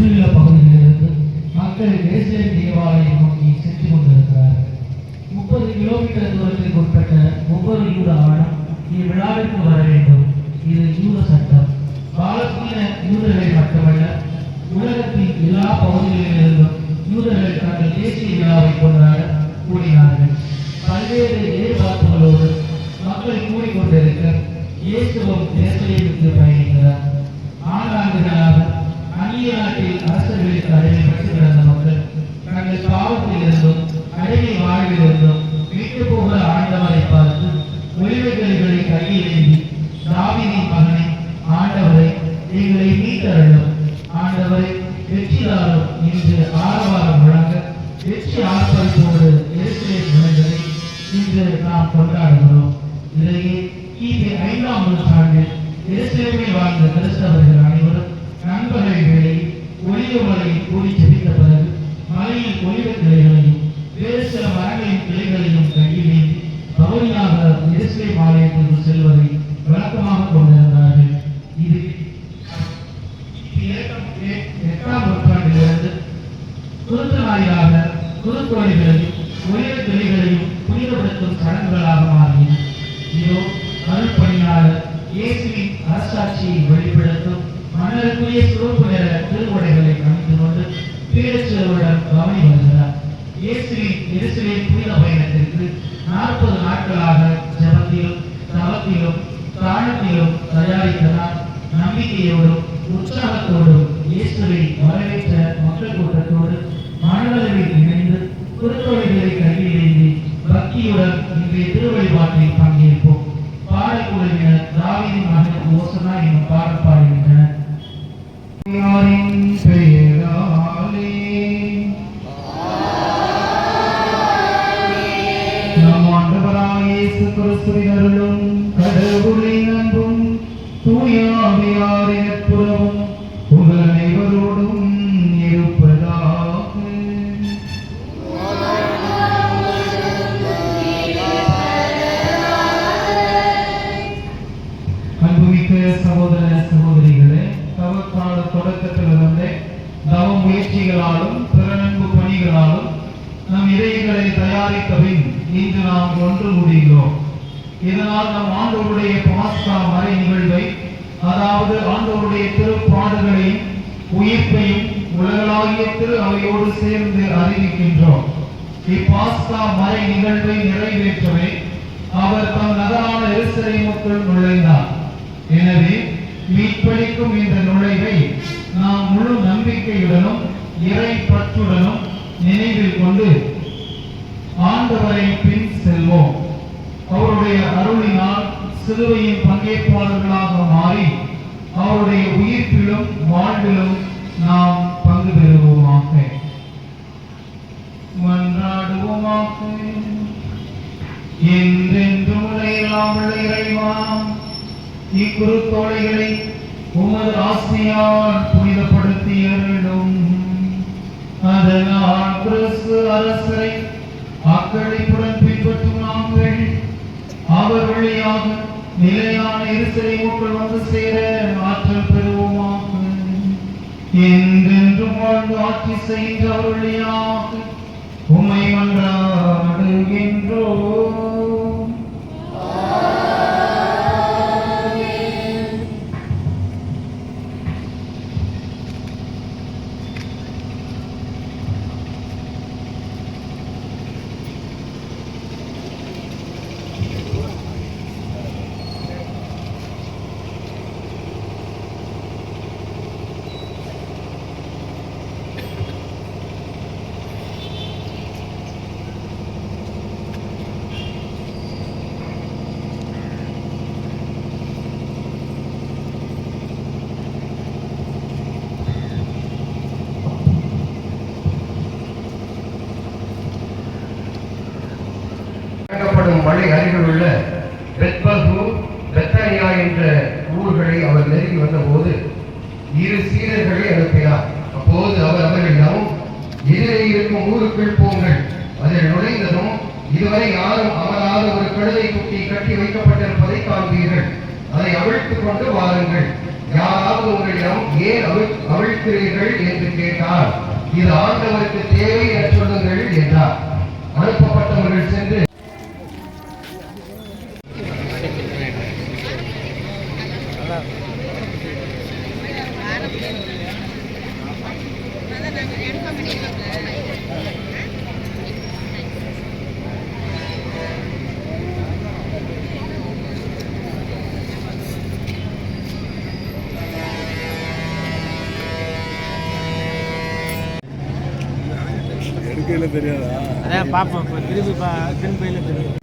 சுற்றியுள்ள பகுதிகளிலிருந்து மக்கள் எருசலேம் தேவாலயம் நோக்கி சென்று கொண்டிருக்கிறார்கள். 30 கிலோமீட்டர் தூரத்திற்கு உட்பட்ட ஒவ்வொரு யூத ஆணும் இவ்விழாவிற்கு வர வேண்டும். இது யூத சட்டம். பாலஸ்தீன யூதர்கள் மட்டுமல்ல, உலகத்தின் எல்லா பகுதிகளிலிருந்தும் யூதர்கள் தங்கள் தேசிய விழாவை கொண்டாட கூடினார்கள். பல்வேறு எதிர்பார்ப்புகளோடு மக்கள் கூடிக்கொண்டிருக்க இயேசுவும் எருசலேமுக்கு பயணிக்கிறார். ஆண்டாண்டுகளாக அந்நிய நாட்டில் அரசர்களுக்கு அடிமைப்பட்டு கிடந்த மக்கள் தங்கள் பாவத்திலிருந்தும் அடிமை வாழ்விலிருந்தும் மீட்டு போகிற ஆண்டவரை பார்த்து ஒளிவைகளை கையில் ஏந்தி, தாவீதின் மகனை, ஆண்டவரை எங்களை மீட்டருளும், ஆண்டவரை வெற்றிதாரும் என்று ஆரவாரம் முழங்க வெற்றி ஆர்ப்பரிப்போடு எருசலேம் நுழைந்ததை இன்று நாம் கொண்டாடுகிறோம். இதையே கிபி 5ஆம் நூற்றாண்டில் எருசலேமில் வாழ்ந்த கிறிஸ்தவர்கள் அனைவரும் நண்பர்கள் வேளையில் ஒளிவு மலையில் கூடி ஜெபித்த பிறகு மலையில் ஒளிவு கிளைகளையும் வேறு சில மரங்களின் கிளைகளையும் கையில் ஏந்தி பவனியாக எருசலேம் ஆலயத்திற்கு செல்வதை வழக்கமாக கொண்டிருந்தார்கள். இது 8ஆம் நூற்றாண்டிலிருந்து குருத்து நாளிலாக குருத்தோலைகளையும் ஒளிவு கிளைகளையும் புனிதப்படுத்தும் சடங்குகளாக மாறின. இதோ அருள்பணியாளர் இயேசுவின் அரசாட்சியை வெளிப்படுத்தும் மன்னருக்குரிய சிவப்பு நிற திருவுடைகளை அணிந்து கொண்டு பீடச்சேருடன் கவனி வருகிறார். இயேசுவின் எருசலேம் புனித பயணத்திற்கு 40 நாட்களாக ஜெபத்திலும் தவத்திலும் தானத்திலும் தயாரித்ததால் நம்பிக்கையோடும் உற்சாகத்தோடும் இயேசுவை வரவேற்ற மக்கள் கூட்டத்தோடு மனதளவில் இணைந்து குருத்தோலைகளை கையில் ஏந்தி பக்தியுடன் இன்றைய திருவழிபாட்டில் பங்கேற்போம். பாடக்குழுவினர் தாவீதின் மகன் ஓசனா என்னும் பாடல் பாடுகின்றனர். நம் ஆண்டவராகிய இயேசு கிறிஸ்துவின் அருளும் கடவுளின் அன்பும் தூய ஆவியாரின் நட்புறவும் உங்கள் அனைவரோடும் இருப்பதாக. அன்புமிக்க சகோதர சகோதரிகளே, தவக்கால தொடக்கத்திலிருந்தே தவ முயற்சிகளாலும் பிறநன்பு பணிகளாலும் நம் இதயங்களை தயாரித்த பின் இன்று நாம் ஒன்று கூடுகிறோம். இதனால் நம் ஆண்டவருடைய பாஸ்கா மறை நிகழ்வை, அதாவது ஆண்டவருடைய திருப்பாடுகளையும் உயிர்ப்பையும் உலகளாகிய திரு அவையோடு சேர்ந்து அறிவிக்கின்றோம். இப்பாஸ்கா மறை நிகழ்வை நிறைவேற்றவே அவர் தம் நகரான எருசலேமுக்குள் நுழைந்தார். எனவே மீட்பளிக்கும் இந்த நுழைவை நாம் முழு நம்பிக்கையுடனும் இறை பற்றுடனும் நினைவில் கொண்டு ஆண்டவரை பின் செல்வோம். அவருடைய அருளினால் சிலுவையின் பங்கேற்பாளர்களாக மாறி அவருடைய உயிர்ப்பிலும் வாழ்விலும் நாம் பங்கு பெறுவோமாக. மன்றாடுவோமாக. என்றென்றும் இறைவனாம் இறைவா, இக்குருத்தோலைகளை உமது ஆசியால் புனிதப்படுத்தி அருளும். அதனால் கிறிஸ்து அரசரை அக்களிப்புடன் பின்பற்றும் நாங்கள் அவர் வழியாக நிலையான எருசலேமுக்குள் வந்து சேர ஆற்றல் பெறுவோமாக. என்றென்றும் வாழ்ந்து ஆட்சி செய்கின்ற அவர் வழியாக உம்மை மன்றாடுகின்றோம். மலை அருகில் உள்ள பெத்பகு பெத்தானியா என்ற ஊர்களை அவர் நெருங்கி வந்தபோது 2 சீடர்களை அனுப்பினார். அப்போது அவர் அவர்களிடம், எதிரே இருக்கும் ஊருக்குள் போங்கள். அதில் நுழைந்ததும் இதுவரை யாரும் அமராத ஒரு கழுதை குட்டி கட்டி வைக்கப்பட்டிருப்பதை காண்பீர்கள். அதை அவிழ்த்துக் கொண்டு வாருங்கள். யாராவது உங்களிடம் ஏன் அவிழ்க்கிறீர்கள் என்று கேட்டால் இது ஆண்டவருக்கு தேவை என சொல்லுங்கள் என்றார். அனுப்பப்பட்டவர்கள் சென்று எடுக்கையில தெரியாதா? அதான் பார்ப்போம். இப்போ திருப்பி திரும்பியில் தெரியும்.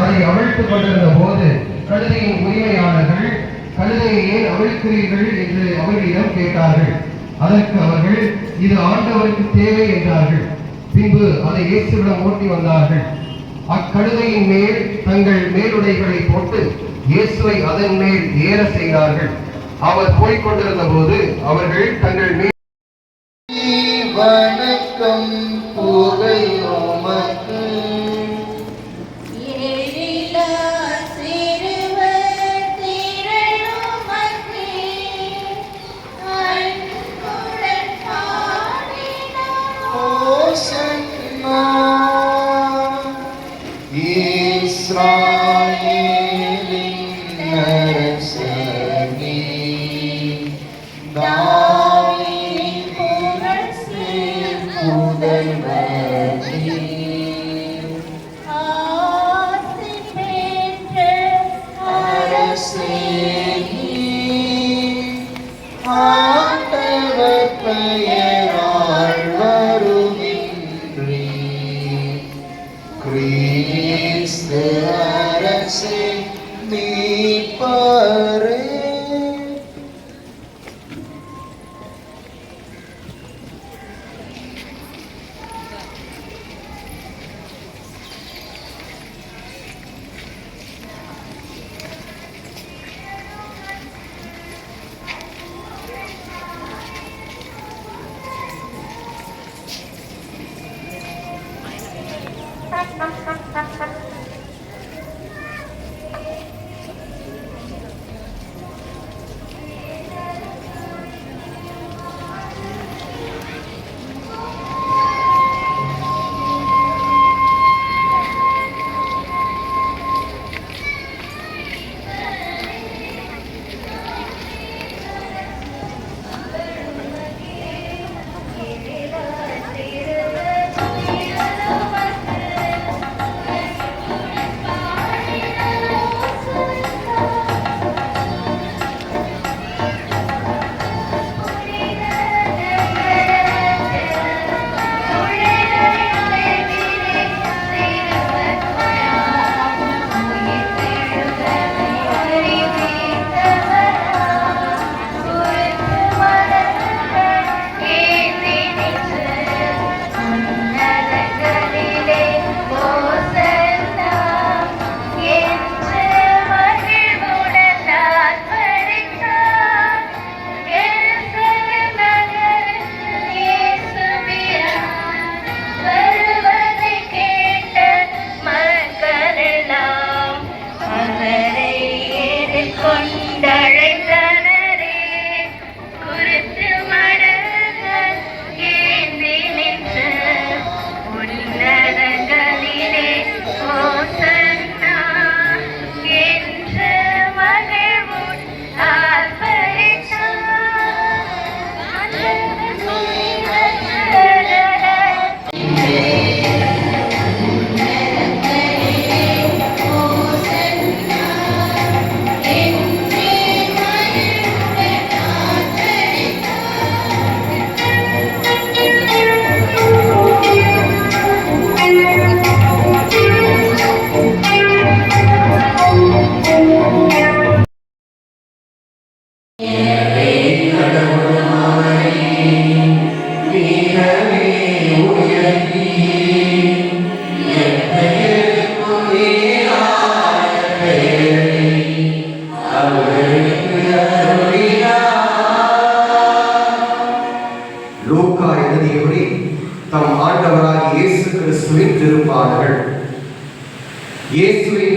அதை அவிழ்த்துக் கொண்டிருந்த போது கழுதையின் உரிமையாளர்கள் கழுதையை ஏன் அவிழ்க்கிறீர்கள் என்று அவர்களிடம் கேட்டார்கள். அதற்கு அவர்கள் இது ஆண்டவருக்கு தேவை என்றார்கள். பின்பு அதை இயேசுவிடம் ஓட்டி வந்தார்கள். அக்கழுதையின் மேல் தங்கள் மேலுடைகளை போட்டு இயேசுவை அதன் மேல் ஏற செய்தார்கள். அவர் போய்க் கொண்டிருந்த போது அவர்கள் தங்கள் மேல் வணக்கம் புகை உமக்கு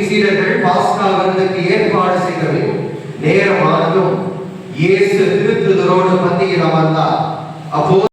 சீடர்கள் பாஸ்கா விருந்துக்கு ஏற்பாடு செய்தவை நேரமானதும் இயேசு திருத்துதரோடு மத்தியில் அமர்ந்தார். அப்போது